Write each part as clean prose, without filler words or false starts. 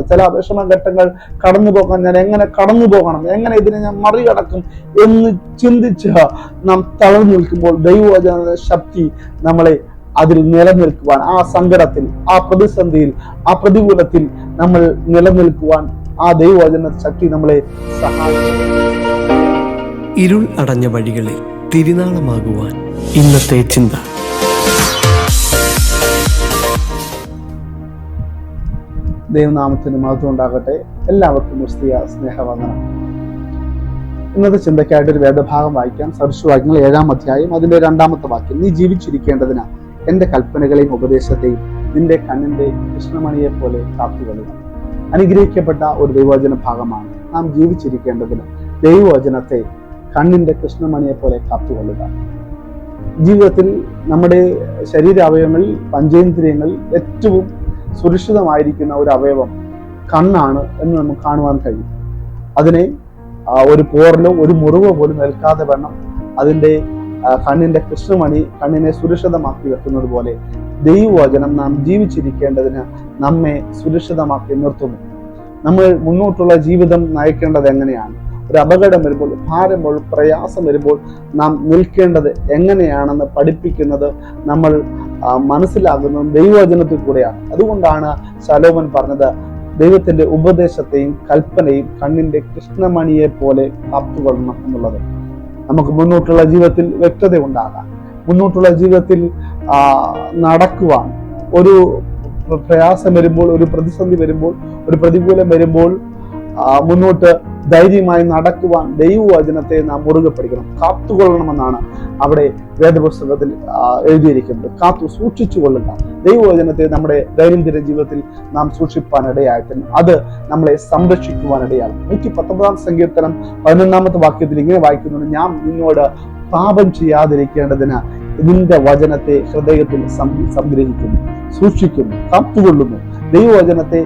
നിർത്തുന്നത്. ചില വിഷമഘട്ടങ്ങൾ കടന്നു പോകാൻ ഞാൻ എങ്ങനെ കടന്നു പോകണം, എങ്ങനെ ഇതിനെ ഞാൻ മറികടക്കും എന്ന് ചിന്തിച്ച് നാം തളർന്നു നിൽക്കുമ്പോൾ ദൈവവചന ശക്തി നമ്മളെ അതിൽ നിലനിൽക്കുവാൻ, ആ സങ്കടത്തിൽ, ആ പ്രതിസന്ധിയിൽ, ആ പ്രതികൂലത്തിൽ നമ്മൾ നിലനിൽക്കുവാൻ ആ ദൈവവചന ശക്തി നമ്മളെ സഹായിക്കും. ഇരുൾ അടഞ്ഞ വഴികളിൽ തിരുനാളമാകുവാൻ ഇന്നത്തെ ചിന്ത. ദൈവനാമത്തിന് മഹത്വം ഉണ്ടാകട്ടെ. എല്ലാവർക്കും ക്രിസ്തീയ സ്നേഹവന്ദനം. ഇന്നത്തെ ചിന്തയ്ക്കായിട്ട് ഒരു വേദഭാഗം വായിക്കാം. സദൃശവാക്യങ്ങൾ 7-ാം അധ്യായം അതിന്റെ 2-ാമത്തെ വാക്യം. നീ ജീവിച്ചിരിക്കേണ്ടതിന് എന്റെ കൽപ്പനകളെയും ഉപദേശത്തെയും നിന്റെ കണ്ണിന്റെ കൃഷ്ണമണിയെ പോലെ കാത്തുകൊള്ളുക. അനുഗ്രഹിക്കപ്പെട്ട ഒരു ദൈവവചന ഭാഗമാണ്. നാം ജീവിച്ചിരിക്കേണ്ടതിന് ദൈവവചനത്തെ കണ്ണിന്റെ കൃഷ്ണമണിയെ പോലെ കാത്തുകൊള്ളുക. ജീവിതത്തിൽ നമ്മുടെ ശരീരാവയവങ്ങളിൽ, പഞ്ചേന്ദ്രിയങ്ങളിൽ ഏറ്റവും സുരക്ഷിതമായിരിക്കുന്ന ഒരു അവയവം കണ്ണാണ് എന്ന് നമുക്ക് കാണുവാൻ കഴിയും. അതിനെ ഒരു പോറലോ ഒരു മുറിവോ പോലും ഏൽക്കാതെ വേണം അതിൻ്റെ കണ്ണിന്റെ കൃഷ്ണമണി കണ്ണിനെ സുരക്ഷിതമാക്കി വെക്കുന്നത് പോലെ ദൈവവചനം നാം ജീവിച്ചിരിക്കേണ്ടതിന് നമ്മെ സുരക്ഷിതമാക്കി നിർത്തുന്നു. നമ്മൾ മുന്നോട്ടുള്ള ജീവിതം നയിക്കേണ്ടത് എങ്ങനെയാണ്, ഒരു അപകടം വരുമ്പോൾ, ഭാരം വരുമ്പോൾ, പ്രയാസം വരുമ്പോൾ നാം നിൽക്കേണ്ടത് എങ്ങനെയാണെന്ന് പഠിപ്പിക്കുന്നത്, നമ്മൾ മനസ്സിലാകുന്നത് ദൈവവചനത്തിൽ കൂടെയാണ്. അതുകൊണ്ടാണ് ശലോമോൻ പറഞ്ഞത്, ദൈവത്തിന്റെ ഉപദേശത്തെയും കൽപ്പനയും കണ്ണിന്റെ കൃഷ്ണമണിയെ പോലെ കാത്തുകൊള്ളണം എന്നുള്ളത്. നമുക്ക് മുന്നോട്ടുള്ള ജീവിതത്തിൽ വ്യക്തത ഉണ്ടാകാൻ, മുന്നോട്ടുള്ള ജീവിതത്തിൽ നടക്കുവാൻ, ഒരു പ്രയാസം വരുമ്പോൾ, ഒരു പ്രതിസന്ധി വരുമ്പോൾ, ഒരു പ്രതികൂലം വരുമ്പോൾ മുന്നോട്ട് ധൈര്യമായി നടക്കുവാൻ ദൈവവചനത്തെ നാം മുറുകെ പിടിക്കണം, കാത്തുകൊള്ളണമെന്നാണ് അവിടെ വേദപുസ്തകത്തിൽ എഴുതിയിരിക്കുന്നത്. കാത്തു സൂക്ഷിച്ചു കൊള്ളുക. ദൈവവചനത്തെ നമ്മുടെ ദൈനംദിന ജീവിതത്തിൽ നാം സൂക്ഷിപ്പാനിടയായിട്ട് അത് നമ്മളെ സംരക്ഷിക്കുവാനിടയാകും. 119-ാം സങ്കീർത്തനം 11-ാമത്തെ വാക്യത്തിൽ ഇങ്ങനെ വായിക്കുന്നുണ്ട്, ഞാൻ നിന്നോട് പാപം ചെയ്യാതിരിക്കേണ്ടതിന് നിന്റെ വചനത്തെ ഹൃദയത്തിൽ സംഗ്രഹിക്കുന്നു, സൂക്ഷിക്കുന്നു, കാത്തുകൊള്ളുന്നു. ദൈവവചനത്തെ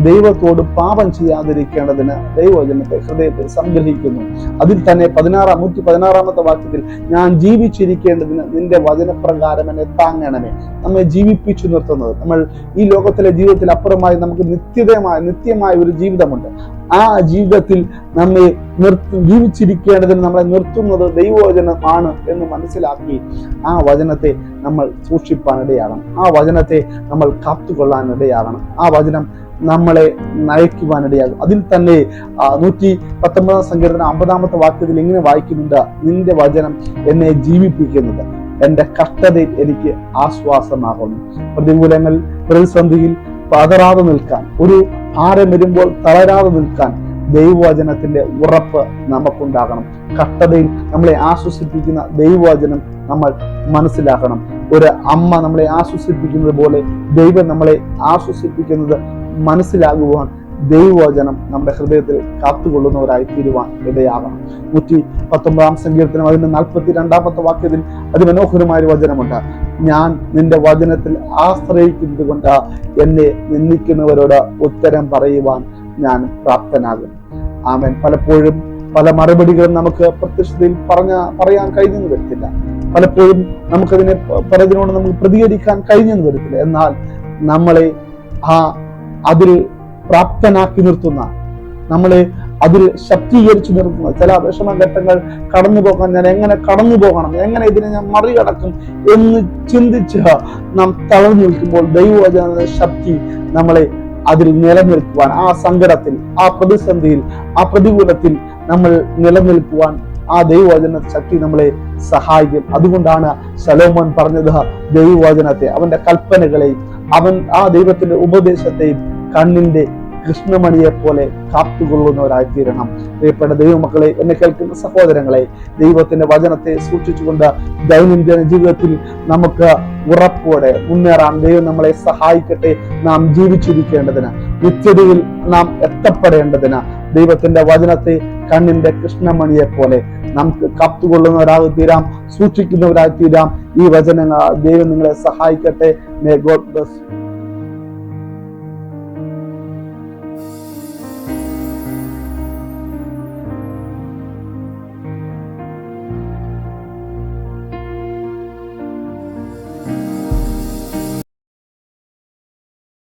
ദൈവത്തോട് പാപം ചെയ്യാതിരിക്കേണ്ടതിന് ദൈവവചനത്തെ ഹൃദയത്തിൽ സംഗ്രഹിക്കുന്നു. അതിൽ തന്നെ 116-ാമത്തെ വാക്യത്തിൽ ഞാൻ ജീവിച്ചിരിക്കേണ്ടതിന് നിന്റെ വചനപ്രകാരം എന്നെ താങ്ങണമേ. നമ്മെ ജീവിപ്പിച്ചു നിർത്തുന്നത്, നമ്മൾ ഈ ലോകത്തിലെ ജീവിതത്തിൽ അപ്പുറമായി നമുക്ക് നിത്യമായ ഒരു ജീവിതമുണ്ട്. ആ ജീവിതത്തിൽ നമ്മെ ജീവിച്ചിരിക്കേണ്ടതിന് നമ്മളെ നിർത്തുന്നത് ദൈവവചനമാണ് എന്ന് മനസ്സിലാക്കി ആ വചനത്തെ നമ്മൾ സൂക്ഷിപ്പാനിടയാകണം. ആ വചനത്തെ നമ്മൾ കാത്തുകൊള്ളാനിടയാകണം. ആ വചനം നമ്മളെ നയിക്കുവാനിടയാകും. അതിൽ തന്നെ 119-ാം സങ്കീർത്തനം 50-ാമത്തെ വാക്യത്തിൽ ഇങ്ങനെ വായിക്കുന്നുണ്ട്, നിന്റെ വചനം എന്നെ ജീവിപ്പിക്കുന്നത് എന്റെ കഷ്ടതയിൽ എനിക്ക് ആശ്വാസമാകുന്നു. പ്രതികൂലങ്ങൾ, പ്രതിസന്ധിയിൽ പതറാതെ നിൽക്കാൻ, ഒരു ഭാരം വരുമ്പോൾ തളരാതെ നിൽക്കാൻ ദൈവവചനത്തിന്റെ ഉറപ്പ് നമുക്കുണ്ടാകണം. കഷ്ടതയിൽ നമ്മളെ ആശ്വസിപ്പിക്കുന്ന ദൈവവചനം നമ്മൾ മനസ്സിലാക്കണം. ഒരു അമ്മ നമ്മളെ ആശ്വസിപ്പിക്കുന്നത് പോലെ ദൈവം നമ്മളെ ആശ്വസിപ്പിക്കുന്നത് മനസ്സിലാകുവാൻ ദൈവവചനം നമ്മുടെ ഹൃദയത്തിൽ കാത്തുകൊള്ളുന്നവരായി തീരുവാൻ ഇടയാകണം. 119-ാം സങ്കീർത്തനം അതിന്റെ 42-ാമത്തെ വാക്യത്തിൽ അതിമനോഹരമായ ഒരു വചനമുണ്ട്, ഞാൻ നിന്റെ വചനത്തിൽ ആശ്രയിക്കുന്നത് കൊണ്ട് എന്നെ നിന്ദിക്കുന്നവരോട് ഉത്തരം പറയുവാൻ ഞാൻ പ്രാപ്തനാകും. ആമേൻ. പലപ്പോഴും പല മറുപടികളും നമുക്ക് പ്രത്യക്ഷതയിൽ പറയാൻ കഴിഞ്ഞെന്ന് വരത്തില്ല. പലപ്പോഴും നമുക്കതിനെ പലതിനോട് നമുക്ക് പ്രതികരിക്കാൻ കഴിഞ്ഞെന്ന് വരത്തില്ല. എന്നാൽ നമ്മളെ അതിൽ പ്രാപ്തനാക്കി നിർത്തുന്ന, നമ്മളെ അതിൽ ശക്തീകരിച്ചു നിർത്തുന്ന, ചില വിഷമഘട്ടങ്ങൾ കടന്നു പോകാൻ ഞാൻ എങ്ങനെ കടന്നു പോകണം, എങ്ങനെ ഇതിനെ ഞാൻ മറികടക്കും എന്ന് ചിന്തിച്ച് നാം തളർന്നു നിൽക്കുമ്പോൾ ദൈവവചന ശക്തി നമ്മളെ അതിൽ നിലനിൽക്കുവാൻ, ആ സങ്കടത്തിൽ, ആ പ്രതിസന്ധിയിൽ, ആ പ്രതികൂലത്തിൽ നമ്മൾ നിലനിൽക്കുവാൻ ആ ദൈവവചന ശക്തി നമ്മളെ സഹായിക്കും. അതുകൊണ്ടാണ് ശലോമോൻ പറഞ്ഞത്, ദൈവവചനത്തെ, അവന്റെ കൽപ്പനകളെയും ആ ദൈവത്തിന്റെ ഉപദേശത്തെയും കണ്ണിന്റെ കൃഷ്ണമണിയെ പോലെ കാത്തുകൊള്ളുന്നവരായി തീരണം. പ്രിയപ്പെട്ട ദൈവമക്കളെ, എന്നെ കേൾക്കുന്ന സഹോദരങ്ങളെ, ദൈവത്തിന്റെ വചനത്തെ സൂക്ഷിച്ചുകൊണ്ട് ദൈനംദിന ജീവിതത്തിൽ നമുക്ക് ഉറപ്പോടെ മുന്നേറാൻ ദൈവം നമ്മളെ സഹായിക്കട്ടെ. നാം ജീവിച്ചിരിക്കേണ്ടതിന്, നിത്യതയിൽ നാം എത്തപ്പെടേണ്ടതിന് ദൈവത്തിന്റെ വചനത്തെ കണ്ണിന്റെ കൃഷ്ണമണിയെ പോലെ നമുക്ക് കാത്തുകൊള്ളുന്നവരായി തീരാം, സൂക്ഷിക്കുന്നവരായി തീരാം. ഈ വചനങ്ങൾ ദൈവം നിങ്ങളെ സഹായിക്കട്ടെ. May God bless you.